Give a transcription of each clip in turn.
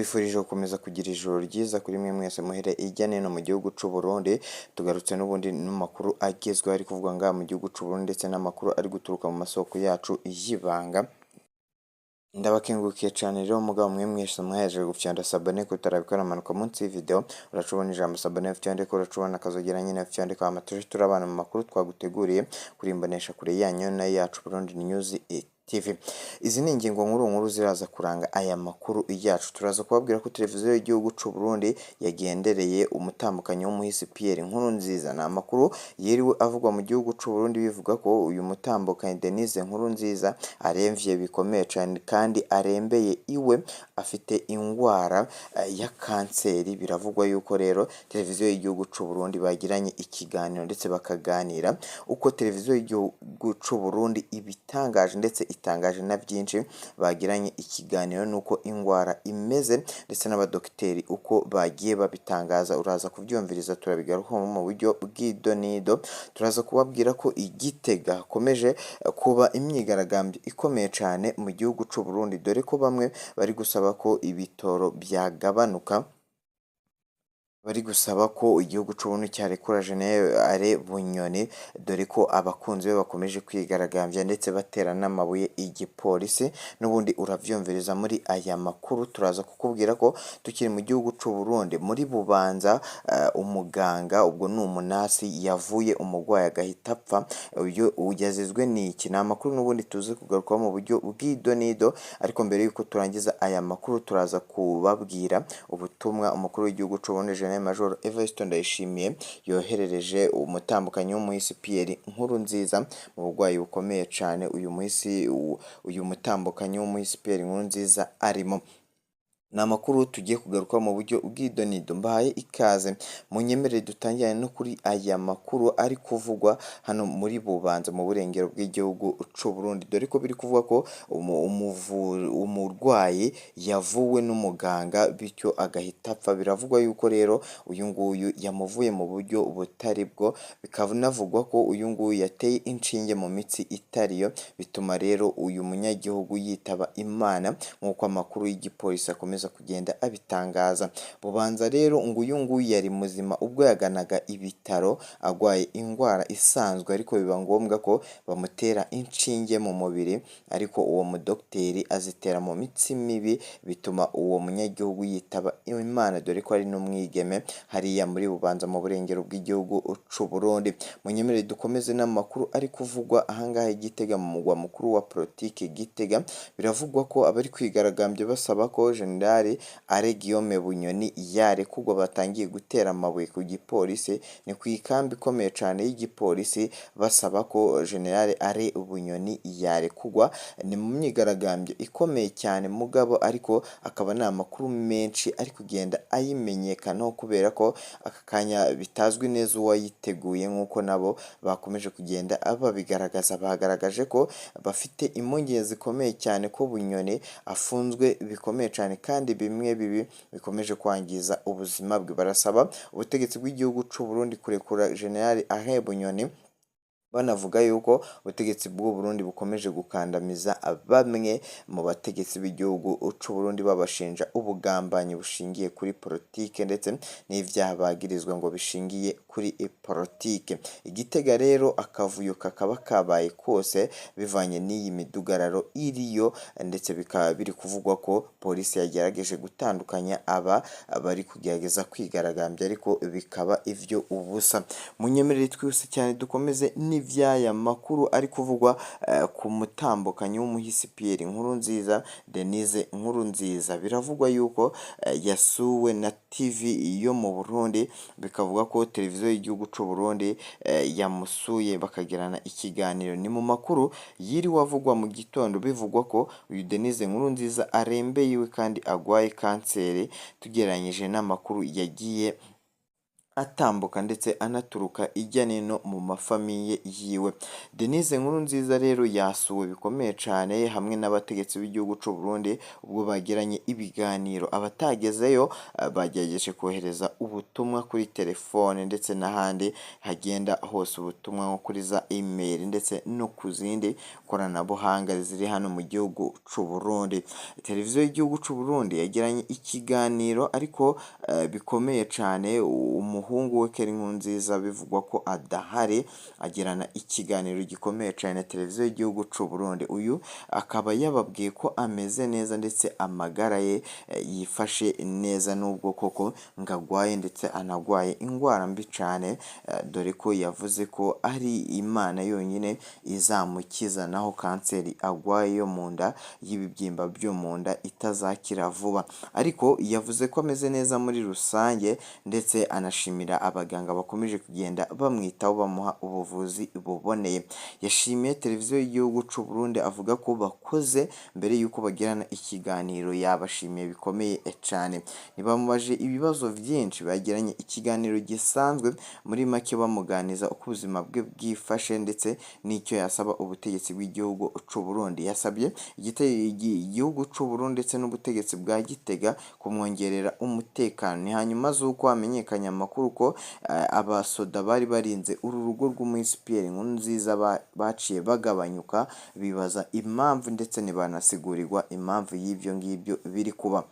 Mbifurije gukomeza kugira ijoro ryiza kuri mwe mwese muhere ijya nino mu gihugu c'u Burundi, tugarutse n'ubundi n'amakuru agezweho ari kuvugwa ngaha mu gihugu c'u Burundi ndetse n'amakuru ari guturuka mu masoko yacu y'ibanga. Ndabakengurukiye cyane rero mugabo mwe mwese mwahejeje gufyonda sabone kutarabikora amanuka munsi y'video uracubona ijambo sabone fyonde ko uracubona akazogera nyine fyonde kwa matuje turabana mu makuru twaguteguriye kuri imbonesha kure yanyu na yacu Burundi News TV. Izi ni ingingo nkuru ziraza kuranga aya makuru yacu. Turaza kubabwira ko televiziyo y'igihugu c'u Burundi yagendereye umutambukanyi w'umuhisi Pierre Nkurunziza. Na makuru yiriwe avugwa mu gihugu c'u Burundi bivuga ko uyu mutambukanyi Denise Nkurunziza aremvye bikomeye cyane kandi arembeye iwe, afite ingwara ya kanseri. Biravugwa yuko rero televiziyo y'igihugu c'u Burundi bagiranye ikiganiro ndetse bakaganira uko televiziyo y'igihugu c'u Burundi ibitangaje ndetse itangaje na byinshi. Bagiranye ikiganiro nuko ingwara imeze ndetse n'abadokiteri uko bagiye babitangaza. Uraza kubyumviriza turabigaruka mu buryo bw'idonido. Turaza kubabwira ko Igitega hakomeje kuba imyigaragambyo ikomeye cyane mu gihugu c'u Burundi, dore ko bamwe bari gusaba ko ibitoro byagabanuka, bari gusaba ko igihugu c'u Burundi cyarekura General Bunyoni, dore ko abakunzi be bakomeje kwigaragambya ndetse batera n'amabuye igipolisi. N'ubundi uravyumviriza muri aya makuru. Turaza kukubwira ko tukiri mu gihugu c'u Burundi muri Bubanza, umuganga ubwo ni umunasi yavuye umugwayi agahita apfa. Uyu yazizwe n'iki? Ni amakuru n'ubundi tuzi kugarukaho mu buryo bw'idonido, ariko mbere yuko turangiza aya makuru turaza kubabwira ubutumwa umukuru w'igihugu c'u Burundi Major Evariste Ndayishimiye yoherereje umutambukanyi w'umuhisi Pierre Nkurunziza mu burwayi bukomeye cyane uyu mutambukanyi w'umuhisi Pierre Nkurunziza arimo. Ni amakuru tugiye kugaruka mu buryo bw'idonido. Mbahaye ikaze munyemerere dutangirane no kuri aya makuru ari kuvugwa hano muri Bubanza mu burengero bw'igihugu c'u Burundi, dore ko biri kuvuga ko umurwayi yavuwe n'umuganga bityo agahita apfa. Biravugwa yuko rero uyu nguyu yamuvuye mu buryo butari bwo, bikanavugwa ko uyu nguyu yateye inshinge mu mitsi itariyo, bituma rero uyu munyagihugu yitaba Imana nk'uko amakuru y'igipolisi akomeza kugenda abitangaza. Bubanza rero ngo uyu nguyu yari muzima ubwo yaganaga ibitaro agwaye ingwara isanzwe, ariko biba ngombwa ko bamutera inshinge mu mubiri, ariko uwo mudokiteri azitera mu mitsi mibi bituma uwo munyagihugu yitaba Imana, dore ko ari n'umwigeme hariya muri Bubanza mu burengero bw'igihugu c'u Burundi. Munyemerere dukomeze n'amakuru ari kuvugwa ahangaha Igitega mu mugwa mukuru wa politike Gitega. Biravugwa ko abari kwigaragambya basaba ko General Guillaume Bunyoni yarekugwa batangiye gutera amabuye ku gipolisi. Ni ku ikambi ikomeye cyane y'igipolisi basaba ko General Bunyoni yarekugwa. Ni mu myigaragambyo ikomeye cyane mugabo, ariko akaba nta makuru menshi ari kugenda ayimenyekanaho kubera ko aka kanya bitazwi neza uwayiteguye, nk'uko nabo bakomeje kugenda babigaragaza. Bagaragaje ko bafite impungenge zikomeye cyane ko Bunyoni afunzwe bikomeye cyane kandi bimwe bibi bikomeje kwangiza ubuzima bwe. Barasaba ubutegetsi bw'igihugu c'u Burundi kurekura General Bunyoni, banavuga yuko ubutegetsi bw'u Burundi bukomeje gukandamiza bamwe mu bategetsi b'igihugu c'u Burundi babashinja ubugambanyi bushingiye kuri politike ndetse n'ivyaha bagirizwa ngo bishingiye kuri politike. Igitega rero akavuyo kakaba kabaye kose bivanye n'iyi midugararo iriyo, ndetse bikaba biri kuvugwa ko polisi yagerageje gutandukanya bari kugerageza kwigaragambya, ariko bikaba ivyo ubusa. Munyemerere twese cyane dukomeze ivy'aya makuru ari kuvugwa ku mutambukanyi w'umuhisi Pierre Nkurunziza, Denise Nkurunziza. Biravugwa yuko yasuwe na TV yo mu Burundi, bikavuga ko televiziyo y'igihugu c'u Burundi yamusuye bakagirana ikiganiro. Ni mu makuru yiriwe avugwa mu gitondo bivugwa ko uyu Denise Nkurunziza arembeye iwe kandi agwaye kanseri, tugereranyije n'amakuru yagiye atambuka ndetse anaturuka ijya n'ino mu mafamiye yiwe. Denise Nkurunziza rero yasuwe bikomeye cyane hamwe n'abategetsi b'igihugu cy'u Burundi ubwo bagiranye ibiganiro. Abatagezeyo bagerageje kohereza ubutumwa kuri telefone ndetse n'ahandi hagenda hose ubutumwa nko kuri za email ndetse no ku zindi koranabuhanga ziri hano mu gihugu cy'u Burundi. Televiziyo y'igihugu cy'u Burundi yagiranye ikiganiro ariko bikomeye cyane. Umuhungu we Keri Nkurunziza bivugwa ko adahari, agirana ikiganiro gikomeye cyane na televiziyo y'igihugu cy'u Burundi. Uyu akaba yababwiye ko ameze neza ndetse amagara ye yifashe neza nubwo koko ngagwaye ndetse anagwaye indwara mbi cyane, dore ko yavuze ko ari Imana yonyine izamukiza naho kanseri agwaye yo mu nda y'ibibyimba byo mu nda itazakira vuba. Ariko yavuze ko ameze neza muri rusange ndetse anashimira abaganga bakomeje kugenda bamwitaho bamuha ubuvuzi buboneye. Yashimiye televiziyo y'igihugu cy'u Burundi avuga ko bakoze mbere y'uko bagirana ikiganiro, yabashimiye bikomeye cyane. Ntibamubaje ibibazo byinshi, bagiranye ikiganiro gisanzwe muri make bamuganiza uko ubuzima bwe bwifashe ndetse n'icyo yasaba ubutegetsi bw'igihugu cy'u Burundi. Yasabye igihugu cy'u Burundi ndetse n'ubutegetsi bwa Gitega kumwongerera umutekano. Ni hanyuma z'uko hamenyekanye amakuru ko abasoda bari barinze uru rugo rw'umuhisi Pierre Nkurunziza baciye bagabanyuka, bibaza impamvu ndetse ntibanasigurirwa impamvu y'ibyo ngibyo biri kuba.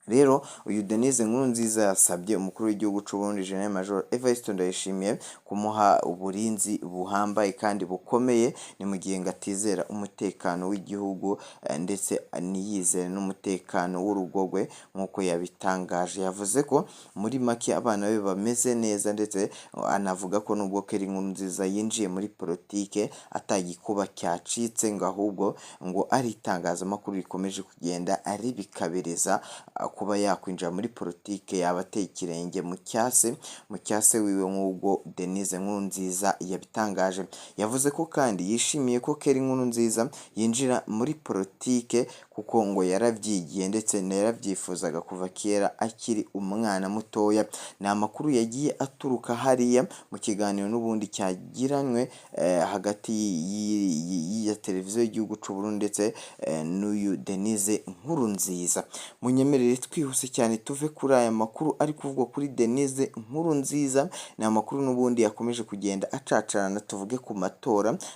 Rero uyu Denise Nkurunziza yasabye umukuru w'igihugu cy'u Burundi General Major Evariste Ndayishimiye kumuha uburinzi buhambaye kandi bukomeye, ni mu gihe ngo atizera umutekano w'igihugu ndetse niyizere n'umutekano w'urugo rwe nk'uko yabitangaje. Yavuze ko muri make abana be bameze neza ndetse anavuga ko nubwo Keri Nkurunziza yinjiye muri politike atagikuba cyacitse, ngo ahubwo ngo ari itangazamakuru rikomeje kugenda aribikabiriza kuba yakwinjira muri politike yaba ateye ikirenge mu cyase wiwe nk'ubwo Denise Nkurunziza yabitangaje. Yavuze ko kandi yishimiye ko Keri Nkurunziza yinjira muri politike kuko ngo yarabyigiye ndetse yarabyifuzaga kuva kera akiri umwana mutoya. Ni amakuru yagiye aturuka hariya mu kiganiro n'ubundi cyagiranywe hagati ya televiziyo y'igihugu cy'u Burundi ndetse n'uyu Denise Nkurunziza. Munyemerere twihuse cyane tuve kuri aya makuru ari kuvugwa kuri Denise Nkurunziza. Ni amakuru n'ubundi yakomeje kugenda acacarana, tuvuge ku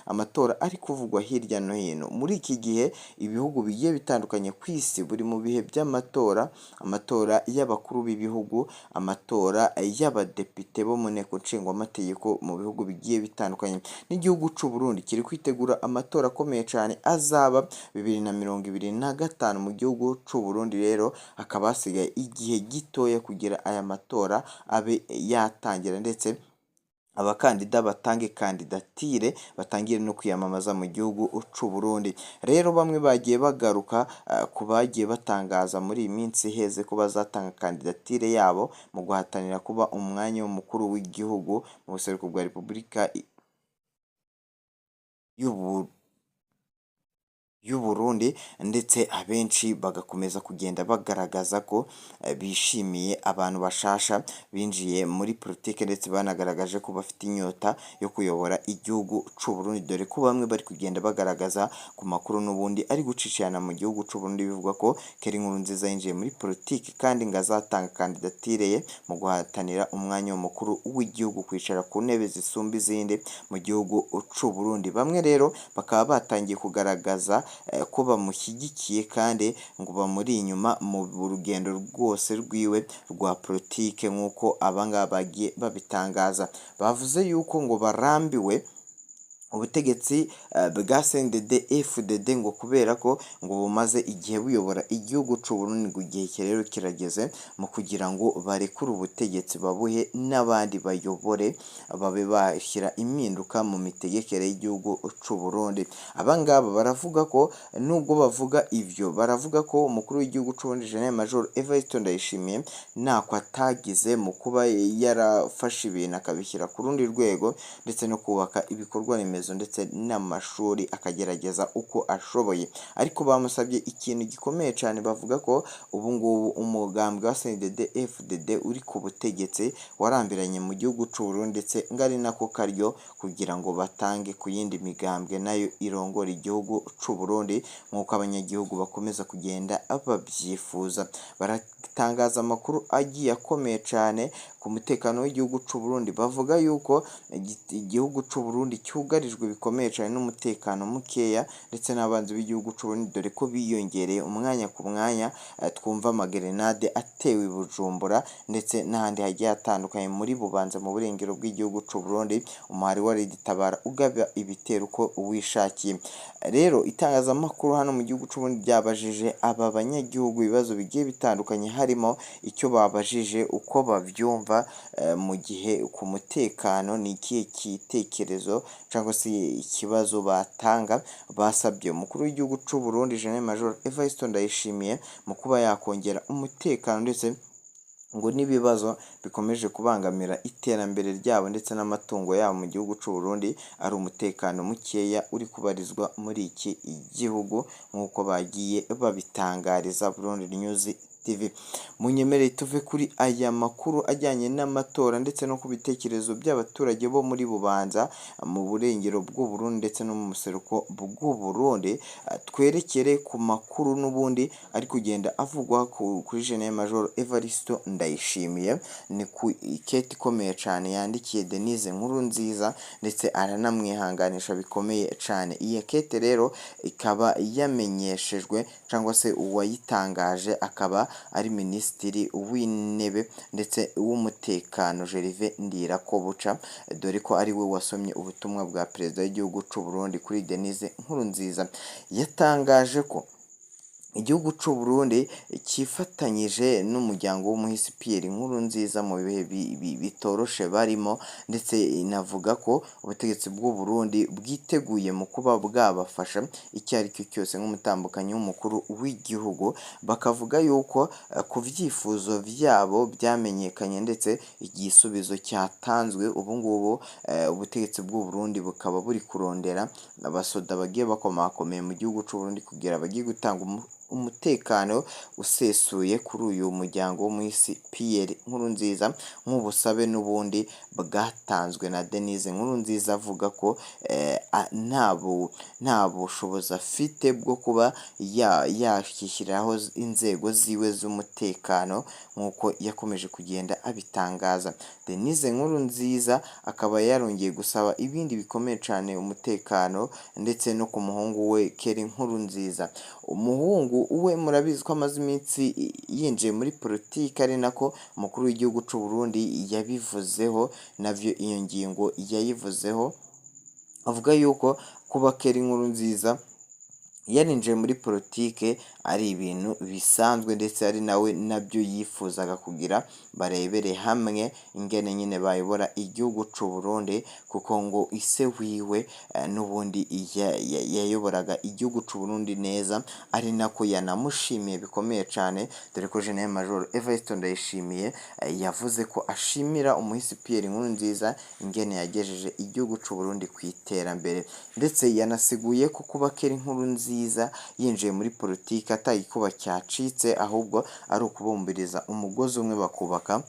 amatora ari kuvugwa hirya no hino muri iki gihe. Ibihugu bigiye bitandukanye ku isi buri mu bihe by'amatora, amatora y'abakuru b'ibihugu, amatora y'abadepite bo mu nteko nshingamategeko mu bihugu bigiye bitandukanye. N'igihugu cy'u Burundi kiri kwitegura amatora akomeye cyane azaba 2025 mu gihugu cy'u Burundi. Rero hakaba hasigaye igihe gitoya kugira aya matora abe yatangira ndetse abakandida batange kandidatire batangire no kwiyamamaza mu gihugu cy'u Burundi. Rero bamwe bagiye bagaruka ku bagiye batangaza muri iyi minsi iheze ko bazatanga kandidatire yabo mu guhatanira kuba umwanya w'umukuru w'igihugu mu buseruko bwa Repubulika y'u Burundi, ndetse abenshi bagakomeza kugenda bagaragaza ko bishimiye abantu bashasha binjiye muri politike ndetse banagaragaje ko bafite inyota yo kuyobora igihugu cy'u Burundi, dore ko bamwe bari kugenda bagaragaza ku makuru n'ubundi ari gucicirana mu gihugu cy'u Burundi bivuga ko Keri Nkurunziza yinjiye muri politike kandi ngo azatanga kandidatire ye mu guhatanira umwanya w'umukuru w'igihugu, kwicara ku ntebe zisumba izindi mu gihugu cy'u Burundi. Bamwe rero bakaba batangiye kugaragaza ko bamushyigikiye kandi ngo bamuri inyuma mu rugendo rwose rwiwe rwa politike nk'uko abangaba bagiye babitangaza. Bavuze yuko ngo barambiwe ubutegetsi bwa CNDD-FDD ngo kubera ko ngo bumaze igihe buyobora igihugu cy'u Burundi, ngo igihe rero kirageze mu kugira ngo barekure ubutegetsi babuhe n'abandi bayobore babe bashyira impinduka mu mitegekere y'igihugu cy'u Burundi. Abangaba baravuga ko nubwo bavuga ivyo, baravuga ko umukuru w'igihugu cy'u Burundi General Major Evariste Ndayishimiye ntako atagize mu kuba yarafashe ibintu akabishyira ku rundi rwego ndetse no kubaka ibikorwa remezo remezo ndetse n'amashuri akagerageza uko ashoboye, ariko bamusabye ikintu gikomeye cyane, bavuga ko ubu ngubu umugambwe wa CNDD-FDD uri ku butegetsi warambiranye mu gihugu cy'u Burundi, ndetse ngo ari nako karyo kugira ngo batange ku yindi migambwe nayo irongora igihugu cy'u Burundi nk'uko abanyagihugu bakomeza kugenda babyifuza. Baratangaza amakuru agiye akomeye cyane ku mutekano w'igihugu cy'u Burundi, bavuga yuko igihugu cy'u Burundi cyugarijwe bikomeye cyane n'umutekano mukeya ndetse n'abanzi b'igihugu cy'u Burundi, dore ko biyongereye umwanya ku mwanya. Twumva amagerenade atewe i Bujumbura ndetse n'ahandi hagiye hatandukanye muri Bubanza mu burengero bw'igihugu cy'u Burundi, umuhari wa Red Tabara ugaba ibitero uko uwishakiye. Rero itangazamakuru hano mu gihugu cy'u Burundi byabajije aba banyagihugu ibibazo bigiye bitandukanye, harimo icyo babajije uko babyumva mu gihe ku mutekano, ni ikihe gitekerezo cyangwa se ikibazo batanga. Basabye umukuru w'igihugu cy'u Burundi Gen Major Evariste Ndayishimiye mu kuba yakongera umutekano, ndetse ngo n'ibibazo bikomeje kubangamira iterambere ryabo ndetse n'amatungo yabo mu gihugu cy'u Burundi ari umutekano mukeya uri kubarizwa muri iki gihugu nk'uko bagiye babitangariza Burundi News TV. Munyemerere tuve kuri aya makuru ajyanye n'amatora ndetse no ku bitekerezo by'abaturage bo muri Bubanza mu burengero bw'u Burundi ndetse no mu buseruko bw'u Burundi, twerekere ku makuru n'ubundi ari kugenda avugwa kuri Gen Major Evariste Ndayishimiye. Ni ku iketi ikomeye cyane yandikiye Denise Nkurunziza ndetse aranamwihanganisha bikomeye cyane. Iyi kete rero ikaba yamenyeshejwe cyangwa se uwayitangaje akaba ari Minisitiri w'Intebe ndetse w'umutekano Gervais Ndirakobuca, dore ko ari we wasomye ubutumwa bwa Perezida w'igihugu cy'u Burundi kuri Denise Nkurunziza. Yatangaje ko igihugu cy'u Burundi cyifatanyije n'umuryango w'umuhisi Pierre Nkurunziza mu bihe bitoroshe barimo, ndetse inavuga ko ubutegetsi bw'u Burundi bwiteguye mu kuba bwabafasha icyo ari cyo cyose nk'umutambukanyi w'umukuru w'igihugu. Bakavuga yuko ku byifuzo byabo byamenyekanye ndetse igisubizo cyatanzwe. Ubu ngubu ubutegetsi bw'u Burundi bukaba buri kurondera abasoda bagiye bakomakomeye mu gihugu cy'u Burundi kugira bagiye gutanga umutekano usesuye kuri uyu muryango w'umuhisi Pierre Nkurunziza, nk'ubusabe n'ubundi bwatanzwe na Denise Nkurunziza, avuga ko nta bushobozi afite bwo kuba yashyiraho inzego ziwe z'umutekano nk'uko yakomeje kugenda abitangaza. Denise Nkurunziza akaba yarongeye gusaba ibindi bikomeye cyane umutekano ndetse no ku muhungu we Keri Nkurunziza. Umuhungu we murabizi ko amaze iminsi yinjiye muri politiki, ari nako umukuru w'igihugu cy'u Burundi yabivuzeho, navyo iyo ngingo yayivuzeho, avuga yuko kuba Keri Nkurunziza yarinjiye muri politike ari ibintu bisanzwe, ndetse ari nawe nabyo yifuzaga kugira barebere hamwe ingene nyine bayobora igihugu cy'u Burundi, kuko ngo ise wiwe n'ubundi yayoboraga igihugu cy'u Burundi neza, ari nako yanamushimiye bikomeye cyane, dore ko Gen Major Evariste Ndayishimiye yavuze ko ashimira umuhisi Pierre Nkurunziza ingene yagejeje igihugu cy'u Burundi ku iterambere, ndetse yanasiguye ko kuba Keri Nkurunziza yinjiye muri politiki atayikuba cyacitse, ahubwo ari ukubumbiriza umugozi umwe bakubaka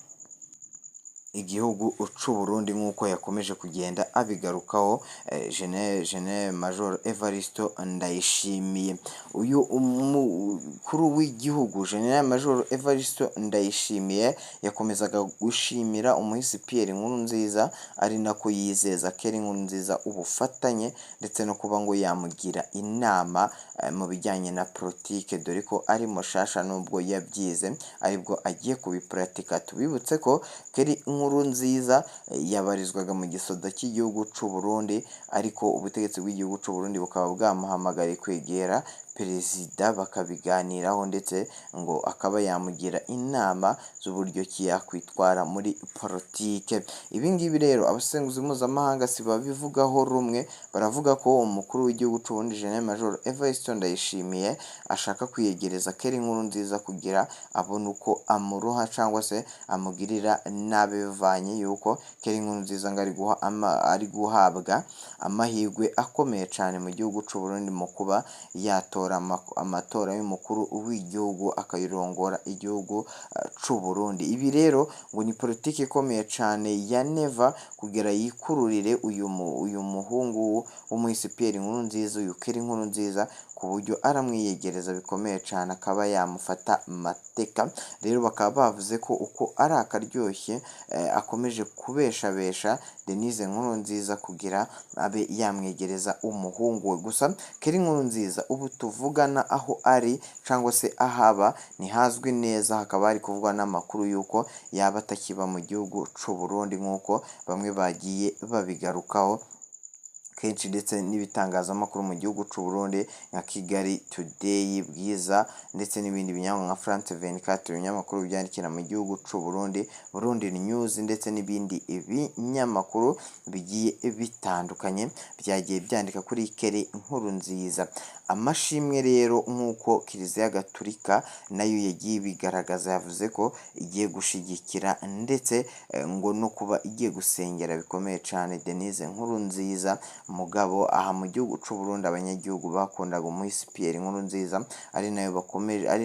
igihugu cy'u Burundi nk'uko yakomeje kugenda abigarukaho Gen Major Evariste Ndayishimiye. Uyu umukuru w'igihugu Gen Major Evariste Ndayishimiye yakomezaga gushimira umuhisi Pierre Nkurunziza, ari nako yizeza Keri Nkurunziza ubufatanye ndetse no kuba ngo yamugira inama mu bijyanye na politike, dore ko ari mushasha nubwo yabyize aribwo agiye kubipuratika. Tubibutse ko Keri Nkurunziza yabarizwaga mu gisoda cy'igihugu cy'u Burundi, ariko ubutegetsi bw'igihugu cy'u Burundi bukaba bwamuhamagariye kwegera perezida bakabiganiraho ndetse ngo akaba yamugira inama z'uburyo ki yakwitwara muri politike. Ibi ngibi rero abasesenguzi mpuzamahanga si babivugaho rumwe, baravuga ko umukuru w'igihugu c'u Burundi Gen Major Evariste Ndayishimiye ashaka kwiyegereza Keri Nkurunziza kugira abone uko amuroha cyangwa se amugirira nabi, bivanye yuko Keri Nkurunziza ngo ari guhabwa amahirwe akomeye cyane mu gihugu c'u Burundi mu kuba yatora amatora y'umukuru w'igihugu akayirongora igihugu c'u Burundi. Ibi rero ngo ni politiki ikomeye cyane ya Neva kugira yikururire uyu muhungu w'umuhisi Pierre Nkurunziza, uyu Keri Nkurunziza, ku buryo aramwiyegereza bikomeye cyane akaba yamufata mateka. Rero bakaba bavuze ko uko ari akaryoshye akomeje kubeshabesha Denise Nkurunziza kugira abe yamwegereza umuhungu we. Gusa Keri Nkurunziza ubu tuvugana aho ari cyangwa se ahaba ntihazwi neza, hakaba hari kuvugwa n'amakuru yuko yaba atakiba mu gihugu c'u Burundi nk'uko bamwe bagiye babigarukaho kenshi, ndetse n'ibitangazamakuru mu gihugu c'u Burundi nka Kigali Today, Bwiza, ndetse n'ibindi binyamakuru nka France 24, ibinyamakuru byandikira mu gihugu c'u Burundi, Burundi News, ndetse n'ibindi binyamakuru bigiye bitandukanye byagiye byandika kuri Keri Nkurunziza. Amashimwe rero nk'uko Kiliziya Gatulika nayo yagiye bigaragaza, yavuze ko igiye gushigikira ndetse ngo no kuba igiye gusengera bikomeye cyane Denise Nkurunziza. Mugabo aha mu gihugu c'u Burundi abanyagihugu bakundaga umuhisi Pierre Nkurunziza, ari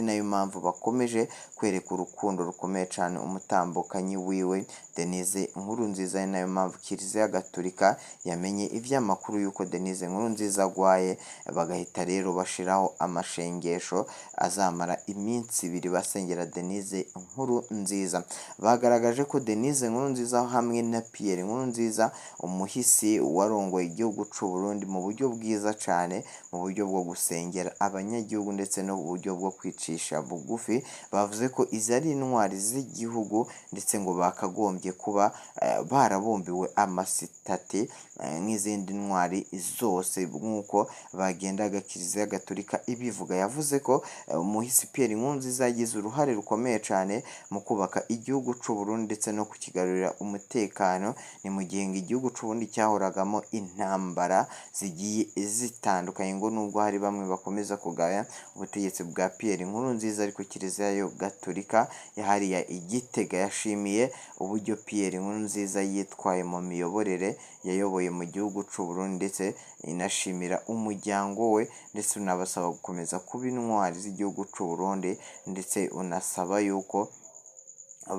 nayo mpamvu bakomeje kwereka urukundo rukomeye cyane umutambukanyi wiwe Denise Nkurunziza. Ari nayo mpamvu Kiliziya Gatulika yamenye ivy'amakuru yuko Denise Nkurunziza agwaye, bagahita rero bashiraho amashengesho azamara iminsi 2 basengera Denise Nkurunziza. Bagaragaje ko Denise Nkurunziza hamwe na Pierre Nkurunziza, umuhisi warongoye igihugu c'u Burundi, mu buryo bwiza cyane, mu buryo bwo gusengera abanyagihugu ndetse no buryo bwo kwicisha bugufi. Bavuze ko izi ari intwari z'igihugu ndetse ngo bakagombye kuba barabumbiwe amasitati nk'izindi ntwari zose nk'uko bagendaga Kiliziya Gatulika ibivuga. Yavuze ko umuhisi Pierre Nkurunziza yagize uruhare rukomeye cyane mu kubaka igihugu c'u Burundi ndetse no kukigarurira umutekano. Ni mu gihe igihugu c'u Burundi cyahoragamo intambara zigiye zitandukanye, ngo nubwo hari bamwe bakomeza kugaya ubutegetsi bwa Pierre Nkurunziza, ariko Kiliziya Gatulika yahariya Igitega yashimiye uburyo Pierre Nkurunziza yitwaye mu miyoborere yayoboye mu gihugu c'u Burundi, ndetse inashimira umuryango we, ndetse unabasaba gukomeza kuba intwari z'igihugu c'u Burundi, ndetse unasaba yuko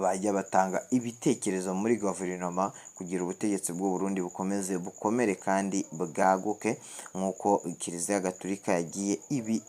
bajya batanga ibitekerezo muri guverinoma kugira ubutegetsi bw'u Burundi bukomeze bukomere kandi bwaguke nk'uko Kiliziya Gatulika yagiye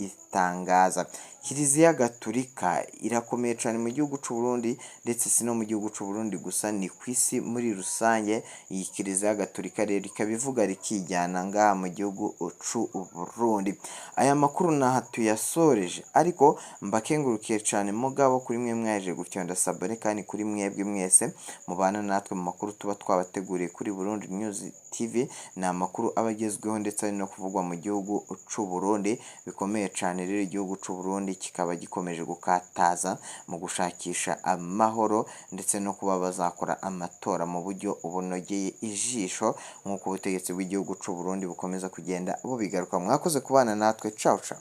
itangaza. Kiliziya Gatulika irakomeye cyane mu gihugu c'u Burundi, ndetse si no mu gihugu c'u Burundi gusa, ni ku isi muri rusange. Iyi Kiliziya Gatulika rero ikabivuga rikijyana ngaha mu gihugu c'u Burundi. Aya makuru naha tuyasoreje, ariko mbakengurukiye cyane mugabo kuri mwe mwaje gufyonda sabone, kandi kuri mwebwe mwese mubana natwe mu makuru tuba twabateguriye kuri Burundi News TV. Ni amakuru abagezweho ndetse ari no kuvugwa mu gihugu c'u Burundi bikomeye cyane. Rero igihugu c'u Burundi kikaba gikomeje gukataza mu gushakisha amahoro ndetse no kuba bazakora amatora mu buryo bunogeye ijisho nk'uko ubutegetsi bw'igihugu c'u Burundi bukomeza kugenda bubigaruka. Mwakoze kubana natwe, ciao ciao.